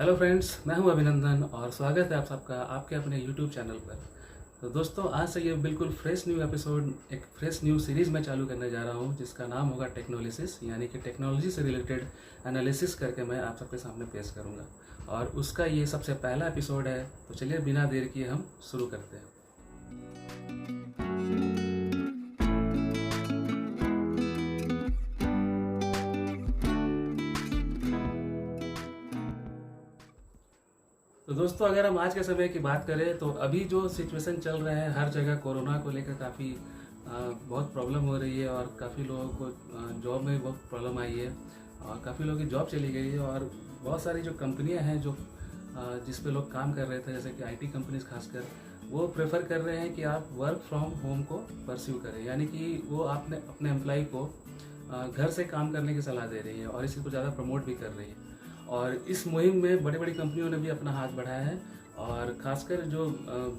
Hello friends, मैं हूं अभिनंदन और स्वागत है आप सबका आपके अपने यूट्यूब चैनल पर। तो दोस्तों, आज से ये बिल्कुल फ्रेश न्यू एपिसोड, एक फ्रेश न्यू सीरीज़ मैं चालू करने जा रहा हूं जिसका नाम होगा टेक्नोलिसिस, यानी कि टेक्नोलॉजी से रिलेटेड एनालिसिस करके मैं आप सबके सामने पेश करूंगा। और उसका ये सबसे पहला एपिसोड है, तो चलिए बिना देर किए हम शुरू करते हैं। तो दोस्तों, अगर हम आज के समय की बात करें तो अभी जो सिचुएशन चल रहा है, हर जगह कोरोना को लेकर काफ़ी बहुत प्रॉब्लम हो रही है और काफ़ी लोगों को जॉब में बहुत प्रॉब्लम आई है और काफ़ी लोगों की जॉब चली गई है। और बहुत सारी जो कंपनियां हैं जो जिस पे लोग काम कर रहे थे, जैसे कि आईटी कंपनीज खासकर, वो प्रेफर कर रहे हैं कि आप वर्क फ्रॉम होम को परस्यू करें, यानी कि वो आपने अपने एम्प्लॉय को घर से काम करने की सलाह दे रही है और इसी को ज़्यादा प्रमोट भी कर रही है। और इस मुहिम में बड़ी बड़ी कंपनियों ने भी अपना हाथ बढ़ाया है और खासकर जो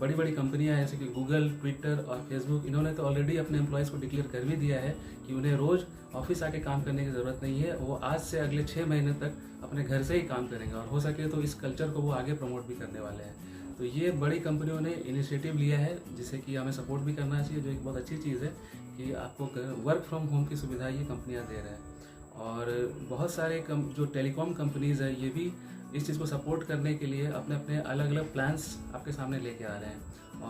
बड़ी बड़ी कंपनियां हैं जैसे कि गूगल, ट्विटर और फेसबुक, इन्होंने तो ऑलरेडी अपने एम्प्लॉयज़ को डिक्लेयर कर भी दिया है कि उन्हें रोज़ ऑफिस आके काम करने की ज़रूरत नहीं है। वो आज से अगले 6 महीने तक अपने घर से ही काम करेंगे और हो सके तो इस कल्चर को वो आगे प्रमोट भी करने वाले हैं। तो ये बड़ी कंपनियों ने इनिशिएटिव लिया है जिसे कि हमें सपोर्ट भी करना चाहिए, जो एक बहुत अच्छी चीज़ है कि आपको वर्क फ्रॉम होम की सुविधा ये कंपनियाँ दे रहे हैं। और बहुत सारे जो टेलीकॉम कंपनीज़ है, ये भी इस चीज़ को सपोर्ट करने के लिए अपने अपने अलग अलग प्लान्स आपके सामने लेके आ रहे हैं।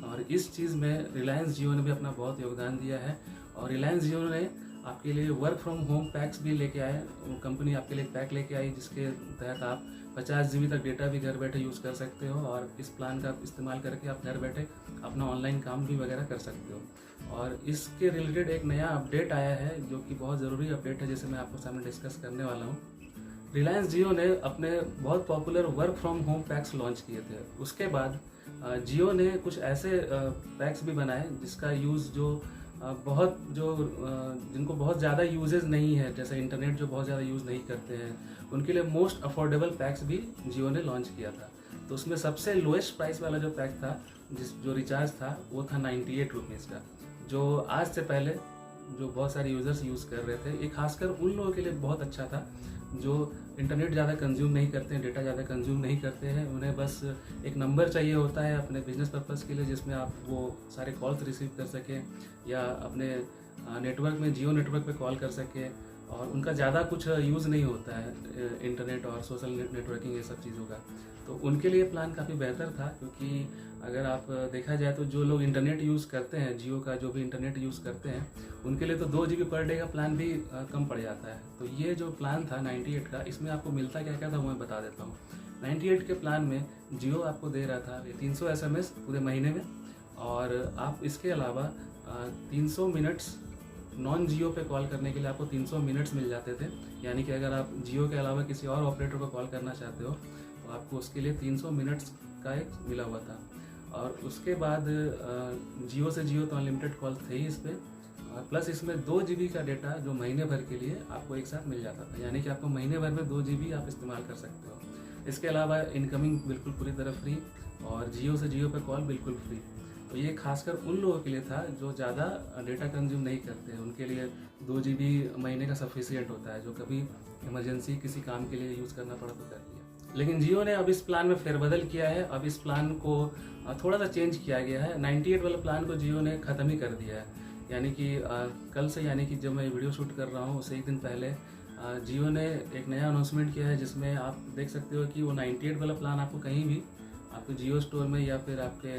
और इस चीज़ में रिलायंस जियो ने भी अपना बहुत योगदान दिया है और रिलायंस जियो ने आपके लिए वर्क फ्रॉम होम पैक्स भी लेके आए। वो कंपनी आपके लिए पैक लेके आई जिसके तहत आप 50 GB तक डेटा भी घर बैठे यूज़ कर सकते हो और इस प्लान का इस्तेमाल करके आप घर बैठे अपना ऑनलाइन काम भी वगैरह कर सकते हो। और इसके रिलेटेड एक नया अपडेट आया है जो कि बहुत ज़रूरी अपडेट है, जिसे मैं आपको सामने डिस्कस करने वाला हूँ। रिलायंस जियो ने अपने बहुत popular work from home PACS launch किए थे। उसके बाद जियो ने कुछ ऐसे पैक्स भी बनाए जिसका यूज़ जिनको बहुत ज़्यादा यूजेस नहीं है, जैसे इंटरनेट जो बहुत ज़्यादा यूज़ नहीं करते हैं, उनके लिए मोस्ट अफोर्डेबल पैक्स भी जियो ने लॉन्च किया था। तो उसमें सबसे लोएस्ट प्राइस वाला जो पैक था, जो रिचार्ज था, वो था 98 रुपीज़ का, जो आज से पहले जो बहुत सारे यूज़र्स यूज़ कर रहे थे। ये खासकर उन लोगों के लिए बहुत अच्छा था जो इंटरनेट ज़्यादा कंज्यूम नहीं करते हैं, डेटा ज़्यादा कंज्यूम नहीं करते हैं। उन्हें बस एक नंबर चाहिए होता है अपने बिजनेस पर्पज़ के लिए, जिसमें आप वो सारे कॉल्स रिसीव कर सकें या अपने नेटवर्क में, जियो नेटवर्क पे कॉल कर सकें। और उनका ज़्यादा कुछ यूज़ नहीं होता है इंटरनेट और सोशल नेटवर्किंग, ये सब चीज़ों का। तो उनके लिए प्लान काफ़ी बेहतर था, क्योंकि अगर आप देखा जाए तो जो लोग इंटरनेट यूज़ करते हैं, जियो का जो भी इंटरनेट यूज़ करते हैं, उनके लिए तो 2 GB पर डे का प्लान भी कम पड़ जाता है। तो ये जो प्लान था 98 का, इसमें आपको मिलता क्या क्या था वो मैं बता देता हूँ। 98 के प्लान में जियो आपको दे रहा था 300 SMS पूरे महीने में, और आप इसके अलावा 300 मिनट्स नॉन जियो पे कॉल करने के लिए आपको 300 मिनट्स मिल जाते थे। यानी कि अगर आप जियो के अलावा किसी और ऑपरेटर को कॉल करना चाहते हो तो आपको उसके लिए 300 मिनट्स का एक मिला हुआ था। और उसके बाद जियो से जियो तो अनलिमिटेड कॉल थे ही इस पर, और प्लस इसमें 2 GB का डेटा जो महीने भर के लिए आपको एक साथ मिल जाता था। यानी कि आपको महीने भर में 2 GB आप इस्तेमाल कर सकते हो। इसके अलावा इनकमिंग बिल्कुल पूरी तरह फ्री और जियो से जियो पे कॉल बिल्कुल फ्री। तो ये खासकर उन लोगों के लिए था जो ज़्यादा डेटा कंज्यूम नहीं करते हैं। उनके लिए 2 GB महीने का सफिशियंट होता है, जो कभी इमरजेंसी किसी काम के लिए यूज़ करना पड़ा तो कर लिया। लेकिन जियो ने अब इस प्लान में फेरबदल किया है। अब इस प्लान को थोड़ा सा चेंज किया गया है। 98 वाले प्लान को जियो ने ख़त्म ही कर दिया है। यानी कि कल से, यानी कि जब मैं वीडियो शूट कर रहा हूँ उससे एक दिन पहले जियो ने एक नया अनाउंसमेंट किया है, जिसमें आप देख सकते हो कि वो 98 वाला प्लान आपको कहीं भी, आपको जियो स्टोर में या फिर आपके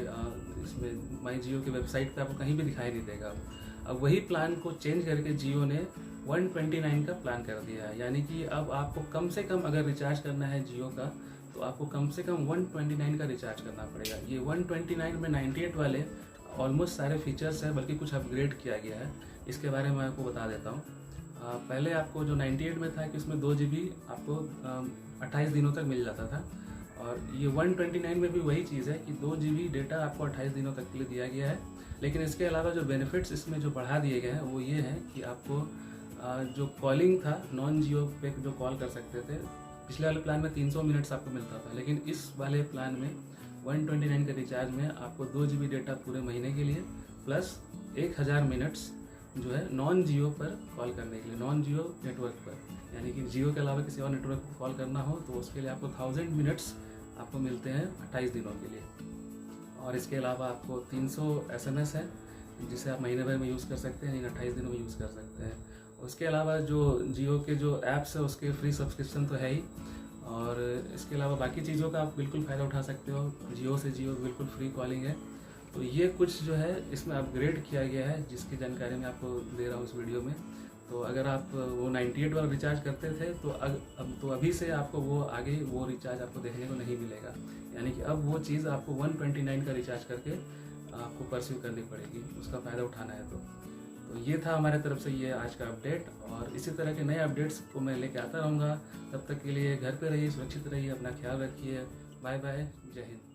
इसमें माई जियो के वेबसाइट पे आपको कहीं भी दिखाई नहीं देगा। अब वही प्लान को चेंज करके जियो ने 129 का प्लान कर दिया है। यानी कि अब आपको कम से कम अगर रिचार्ज करना है जियो का, तो आपको कम से कम 129 का रिचार्ज करना पड़ेगा। ये 129 में 98 वाले ऑलमोस्ट सारे फीचर्स हैं, बल्कि कुछ अपग्रेड किया गया है। इसके बारे में मैं आपको बता देता हूँ। पहले आपको जो 98 में था कि उसमें 2 GB आपको 28 दिनों तक मिल जाता था, और ये 129 में भी वही चीज़ है कि 2 GB डेटा आपको 28 दिनों तक के लिए दिया गया है। लेकिन इसके अलावा जो बेनिफिट्स इसमें जो बढ़ा दिए गए हैं वो ये है कि आपको जो कॉलिंग था, नॉन जियो पे जो कॉल कर सकते थे, पिछले वाले प्लान में 300 मिनट्स आपको मिलता था, लेकिन इस वाले प्लान में 129 के रिचार्ज में आपको 2 GB डेटा पूरे महीने के लिए प्लस 1000 मिनट्स जो है नॉन जियो पर कॉल करने के लिए, नॉन जियो नेटवर्क पर, यानी कि जियो के अलावा किसी और नेटवर्क पर कॉल करना हो तो उसके लिए आपको 1000 मिनट्स आपको मिलते हैं 28 दिनों के लिए। और इसके अलावा आपको 300 SMS है जिसे आप महीने भर में यूज़ कर सकते हैं, यानी 28 दिनों में यूज़ कर सकते हैं। उसके अलावा जो जियो के जो ऐप्स है उसके फ्री सब्सक्रिप्शन तो है ही, और इसके अलावा बाकी चीज़ों का आप बिल्कुल फ़ायदा उठा सकते हो। जियो से जियो बिल्कुल फ्री कॉलिंग है। तो ये कुछ जो है इसमें अपग्रेड किया गया है जिसकी जानकारी मैं आपको दे रहा हूँ इस वीडियो में। तो अगर आप वो 98 वाला रिचार्ज करते थे तो अब तो अभी से आपको वो आगे वो रिचार्ज आपको देखने को नहीं मिलेगा, यानी कि अब वो चीज़ आपको 129 का रिचार्ज करके आपको परस्यू करनी पड़ेगी, उसका फ़ायदा उठाना है। तो ये था हमारे तरफ से ये आज का अपडेट, और इसी तरह के नए अपडेट्स को मैं लेके आता रहूँगा। तब तक के लिए घर पे रहिए, सुरक्षित रहिए, अपना ख्याल रखिए। बाय बाय, जय हिंद।